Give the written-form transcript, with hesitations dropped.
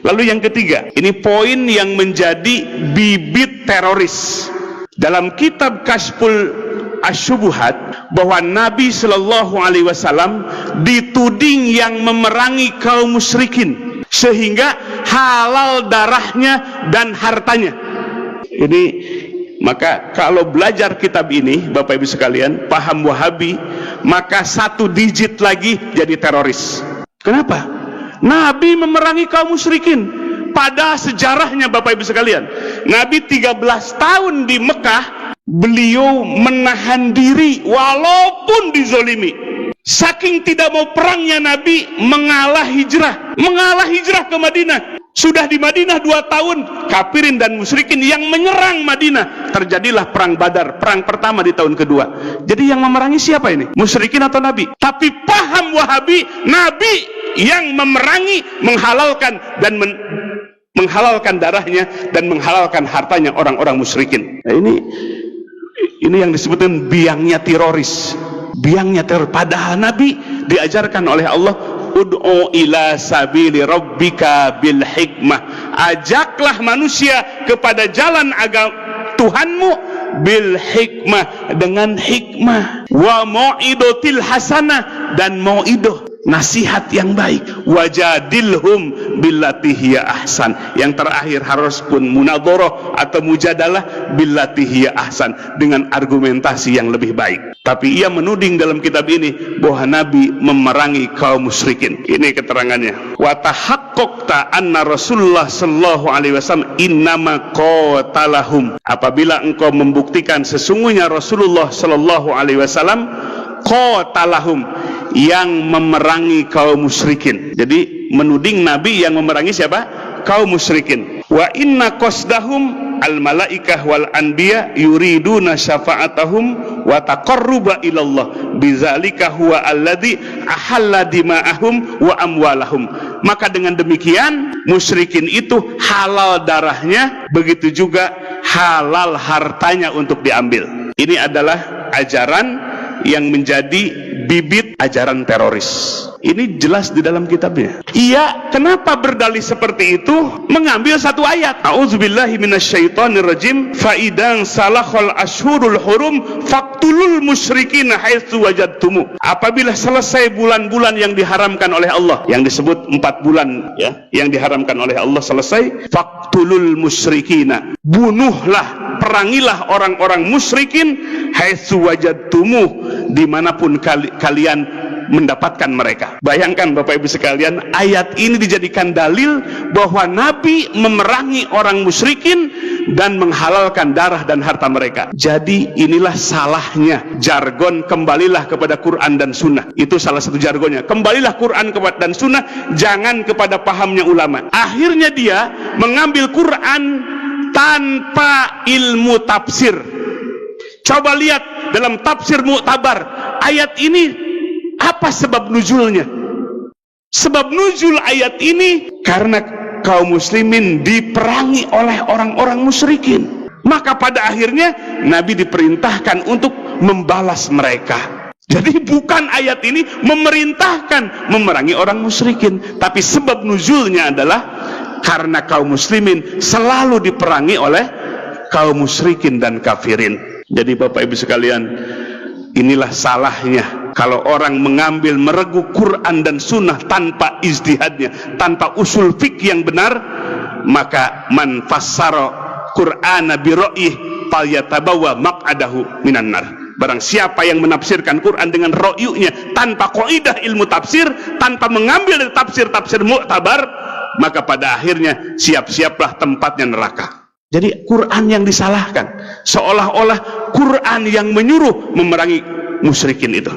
Lalu yang ketiga, ini poin yang menjadi bibit teroris. Dalam kitab Kashful Asyubuhat, bahwa Nabi Shallallahu Alaihi Wasallam dituding yang memerangi kaum musyrikin sehingga halal darahnya dan hartanya. Ini maka kalau belajar kitab ini, Bapak Ibu sekalian, paham Wahabi, maka satu digit lagi jadi teroris. Kenapa? Nabi memerangi kaum musyrikin. Pada sejarahnya, Bapak Ibu sekalian, Nabi 13 tahun di Mekah, beliau menahan diri walaupun dizolimi. Saking tidak mau perangnya, Nabi mengalah hijrah ke Madinah. Sudah di Madinah 2 tahun, kafirin dan musyrikin yang menyerang Madinah. Terjadilah perang Badar, perang pertama di tahun kedua. Jadi yang memerangi siapa ini? Musyrikin atau Nabi? Tapi paham Wahabi, Nabi yang memerangi, menghalalkan dan menghalalkan darahnya dan menghalalkan hartanya orang-orang musyrikin. Nah, ini yang disebutkan biangnya teroris. Biangnya teror. Padahal Nabi diajarkan oleh Allah, ud'u ila sabili rabbika bil hikmah. Ajaklah manusia kepada jalan agama Tuhanmu bil hikmah, dengan hikmah, wa mau'idotil hasanah, dan mau'idoh, nasihat yang baik, wajadilhum billati hiya ahsan. Yang terakhir harus pun munadharah atau mujadalah billati hiya ahsan, dengan argumentasi yang lebih baik. Tapi ia menuding dalam kitab ini bahwa Nabi memerangi kaum musyrikin. Ini keterangannya. Wa tahaqqaqta anna Rasulullah sallallahu alaihi wasallam innama qatalahum. Apabila engkau membuktikan sesungguhnya Rasulullah sallallahu alaihi wasallam qatalahum, yang memerangi kaum musyrikin. Jadi menuding Nabi yang memerangi siapa? Kaum musyrikin. Wa inna qasdahum al malaikah wal anbiya yuriduna syafa'atahum wa taqarruba ilallah bizalika huwa alladhi ahalla dima'ahum wa amwalahum. Maka dengan demikian musyrikin itu halal darahnya, begitu juga halal hartanya untuk diambil. Ini adalah ajaran yang menjadi bibit ajaran teroris. Ini jelas di dalam kitabnya. Ia kenapa berdalih seperti itu? Mengambil satu ayat. A'udzubillahi minasyaitonirrajim. Fa idan salakhal ashhurul hurum faqtulul musyrikina haitsu wajadtumu. Apabila selesai bulan-bulan yang diharamkan oleh Allah, yang disebut 4 bulan ya, yang diharamkan oleh Allah selesai, faqtulul musyrikina. Bunuhlah, perangilah orang-orang musyrikin haitsu wajadtumu, dimanapun kalian mendapatkan mereka. Bayangkan Bapak Ibu sekalian, ayat ini dijadikan dalil bahwa Nabi memerangi orang musyrikin dan menghalalkan darah dan harta mereka. Jadi inilah salahnya jargon kembalilah kepada Quran dan Sunnah. Itu salah satu jargonnya. Kembalilah Quran dan Sunnah, jangan kepada pahamnya ulama. Akhirnya dia mengambil Quran tanpa ilmu tafsir. Coba lihat dalam tafsir Mu'tabar, ayat ini apa sebab nuzulnya? Sebab nuzul ayat ini karena kaum muslimin diperangi oleh orang-orang musyrikin. Maka pada akhirnya Nabi diperintahkan untuk membalas mereka. Jadi bukan ayat ini memerintahkan memerangi orang musyrikin, tapi sebab nuzulnya adalah karena kaum muslimin selalu diperangi oleh kaum musyrikin dan kafirin. Jadi Bapak Ibu sekalian, inilah salahnya kalau orang mengambil meregu Quran dan Sunnah tanpa ijtihadnya, tanpa usul fikih yang benar. Maka man fassara Qur'ana bi ra'yih falyatabawa maq'adahu minan nar. Barang siapa yang menafsirkan Quran dengan ra'yunya tanpa kaidah ilmu tafsir, tanpa mengambil dari tafsir-tafsir Mu'tabar, maka pada akhirnya siap-siaplah tempatnya neraka. Jadi Quran yang disalahkan, seolah-olah Quran yang menyuruh memerangi musyrikin itu.